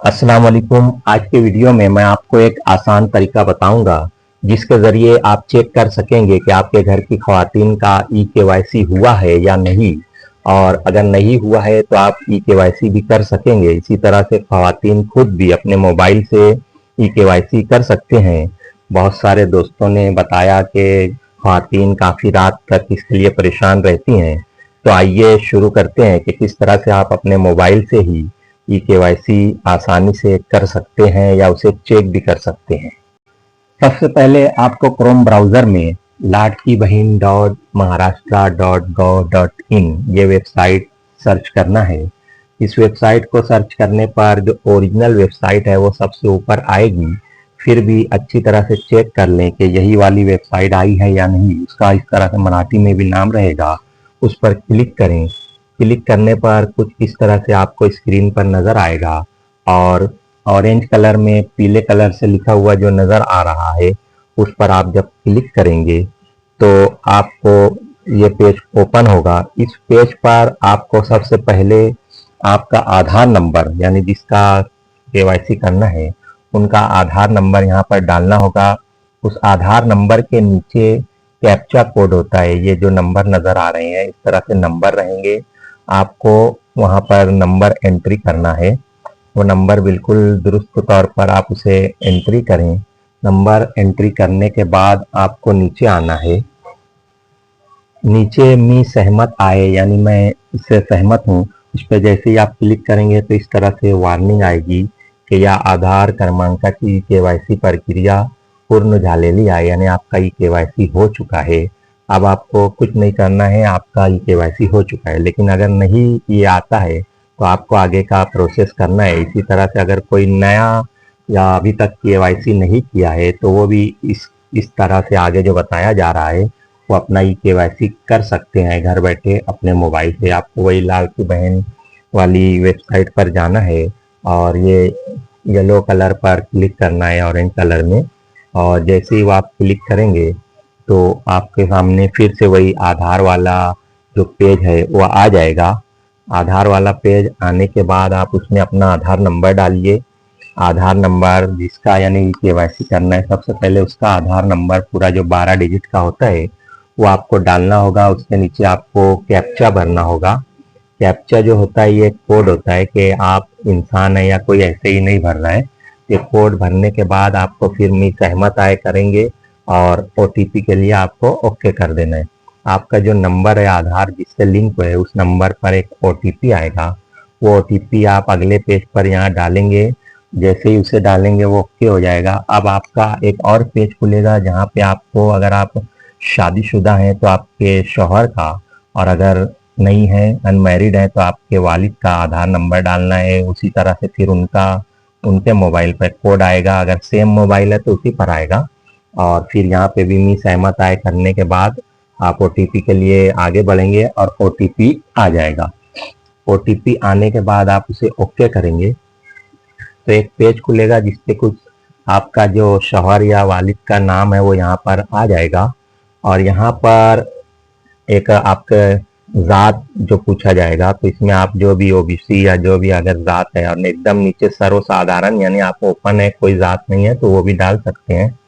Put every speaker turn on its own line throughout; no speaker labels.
अस्सलाम वालेकुम। आज के वीडियो में मैं आपको एक आसान तरीका बताऊंगा जिसके ज़रिए आप चेक कर सकेंगे कि आपके घर की ख़वातीन का ई-केवाईसी हुआ है या नहीं। और अगर नहीं हुआ है तो आप ई-केवाईसी भी कर सकेंगे। इसी तरह से ख़वातीन खुद भी अपने मोबाइल से ई-केवाईसी कर सकते हैं। बहुत सारे दोस्तों ने बताया कि ख़वातीन काफ़ी रात तक इसके लिए परेशान रहती हैं। तो आइए शुरू करते हैं कि किस तरह से आप अपने मोबाइल से ही ई-केवाईसी आसानी से कर सकते हैं या उसे चेक भी कर सकते हैं। सबसे पहले आपको क्रोम ब्राउज़र में ladki-bahin.maharashtra.gov.in ये वेबसाइट सर्च करना है। इस वेबसाइट को सर्च करने पर जो ओरिजिनल वेबसाइट है वो सबसे ऊपर आएगी। फिर भी अच्छी तरह से चेक कर लें कि यही वाली वेबसाइट आई है या नहीं। उसका इस तरह से मराठी में भी नाम रहेगा, उस पर क्लिक करें। क्लिक करने पर कुछ इस तरह से आपको स्क्रीन पर नज़र आएगा और ऑरेंज कलर में पीले कलर से लिखा हुआ जो नज़र आ रहा है उस पर आप जब क्लिक करेंगे तो आपको ये पेज ओपन होगा। इस पेज पर आपको सबसे पहले आपका आधार नंबर यानी जिसका केवाईसी करना है उनका आधार नंबर यहाँ पर डालना होगा। उस आधार नंबर के नीचे कैप्चा कोड होता है। ये जो नंबर नज़र आ रहे हैं इस तरह से नंबर रहेंगे, आपको वहाँ पर नंबर एंट्री करना है। वो नंबर बिल्कुल दुरुस्त तौर पर आप उसे एंट्री करें। नंबर एंट्री करने के बाद आपको नीचे आना है। नीचे मी सहमत आए यानी मैं इससे सहमत हूँ, उस पर जैसे ही आप क्लिक करेंगे तो इस तरह से वार्निंग आएगी कि या आधार क्रमांकाची केवायसी प्रक्रिया पूर्ण झालेली आहे यानी आपका ई केवायसी हो चुका है। अब आपको कुछ नहीं करना है, आपका ई केवायसी हो चुका है। लेकिन अगर नहीं ये आता है तो आपको आगे का प्रोसेस करना है। इसी तरह से अगर कोई नया या अभी तक केवाईसी नहीं किया है तो वो भी इस तरह से आगे जो बताया जा रहा है वो अपना ई केवाईसी कर सकते हैं घर बैठे अपने मोबाइल से। आपको वही लाल की बहन वाली वेबसाइट पर जाना है और ये येलो कलर पर क्लिक करना है ऑरेंज कलर में। और जैसे ही वो आप क्लिक करेंगे तो आपके सामने फिर से वही आधार वाला जो पेज है वो आ जाएगा। आधार वाला पेज आने के बाद आप उसमें अपना आधार नंबर डालिए। आधार नंबर जिसका यानी केवाईसी करना है सबसे पहले उसका आधार नंबर पूरा जो 12 डिजिट का होता है वो आपको डालना होगा। उसके नीचे आपको कैप्चा भरना होगा। कैप्चा जो होता है ये कोड होता है कि आप इंसान है या कोई ऐसे ही नहीं भर रहा है। ये कोड भरने के बाद आपको फिर मी सहमत आए करेंगे और ओटीपी के लिए आपको ओके कर देना है। आपका जो नंबर है आधार जिससे लिंक है उस नंबर पर एक ओटीपी आएगा। वो ओटीपी आप अगले पेज पर यहाँ डालेंगे। जैसे ही उसे डालेंगे वो ओके हो जाएगा। अब आपका एक और पेज खुलेगा जहाँ पे आपको अगर आप शादीशुदा हैं तो आपके शौहर का, और अगर नहीं है अनमैरिड है तो आपके वालिद का आधार नंबर डालना है। उसी तरह से फिर उनके मोबाइल पर कोड आएगा। अगर सेम मोबाइल है तो उसी पर आएगा। और फिर यहाँ पे भी मी सहमत आए करने के बाद आप ओटीपी के लिए आगे बढ़ेंगे और ओटीपी आ जाएगा। ओटीपी आने के बाद आप उसे ओके करेंगे तो एक पेज खुलेगा जिसपे कुछ आपका जो शौहर या वालिद का नाम है वो यहाँ पर आ जाएगा। और यहाँ पर एक आपका ज़ात जो पूछा जाएगा तो इसमें आप जो भी ओबीसी या जो भी अगर ज़ात है, और एकदम नीचे सर्वसाधारण यानी आप ओपन है कोई ज़ात नहीं है तो वो भी डाल सकते हैं।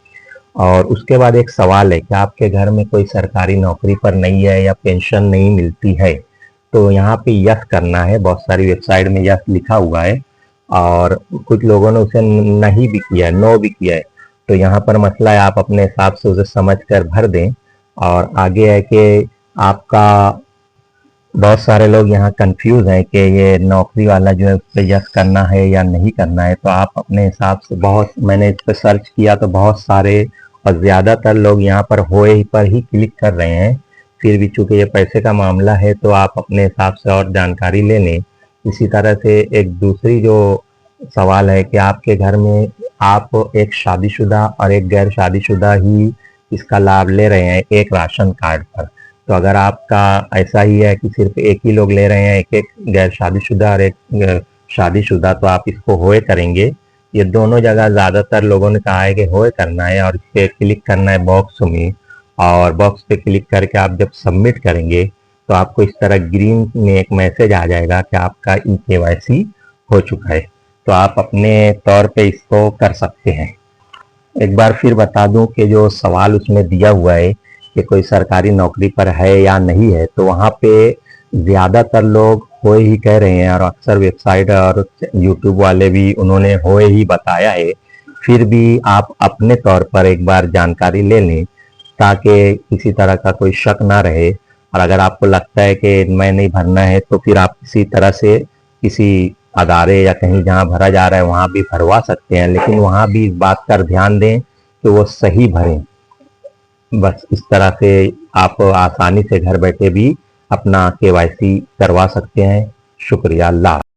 और उसके बाद एक सवाल है कि आपके घर में कोई सरकारी नौकरी पर नहीं है या पेंशन नहीं मिलती है तो यहाँ पे यस करना है। बहुत सारी वेबसाइट में यस लिखा हुआ है और कुछ लोगों ने उसे नहीं भी किया है, नो भी किया है। तो यहाँ पर मसला है, आप अपने हिसाब से उसे समझ कर भर दें। और आगे है कि आपका बहुत सारे लोग यहाँ कंफ्यूज हैं कि ये नौकरी वाला जो है उस पर यस करना है या नहीं करना है। तो आप अपने हिसाब से, बहुत मैंने इस पर सर्च किया तो बहुत सारे और ज़्यादातर लोग यहाँ पर होए पर ही क्लिक कर रहे हैं। फिर भी चूंकि ये पैसे का मामला है तो आप अपने हिसाब से और जानकारी ले लें। इसी तरह से एक दूसरी जो सवाल है कि आपके घर में आप एक शादीशुदा और एक गैर शादीशुदा ही इसका लाभ ले रहे हैं एक राशन कार्ड पर। तो अगर आपका ऐसा ही है कि सिर्फ एक ही लोग ले रहे हैं, एक एक गैर शादीशुदा और एक शादीशुदा, तो आप इसको होए करेंगे। ये दोनों जगह ज़्यादातर लोगों ने कहा है कि होए करना है और इस पर क्लिक करना है बॉक्स में। और बॉक्स पे क्लिक करके आप जब सबमिट करेंगे तो आपको इस तरह ग्रीन में एक मैसेज आ जाएगा कि आपका ई केवाईसी हो चुका है। तो आप अपने तौर पे इसको कर सकते हैं। एक बार फिर बता दूं कि जो सवाल उसमें दिया हुआ है कि कोई सरकारी नौकरी पर है या नहीं है, तो वहाँ पे ज़्यादातर लोग होए ही कह रहे हैं और अक्सर वेबसाइट और यूट्यूब वाले भी उन्होंने होए ही बताया है। फिर भी आप अपने तौर पर एक बार जानकारी ले लें ताकि किसी तरह का कोई शक ना रहे। और अगर आपको लगता है कि मैं नहीं भरना है तो फिर आप किसी तरह से किसी अदारे या कहीं जहाँ भरा जा रहा है वहाँ भी भरवा सकते हैं, लेकिन वहाँ भी इस बात पर ध्यान दें कि वो सही भरें। बस इस तरह से आप आसानी से घर बैठे भी अपना केवाईसी करवा सकते हैं। शुक्रिया। अल्लाह।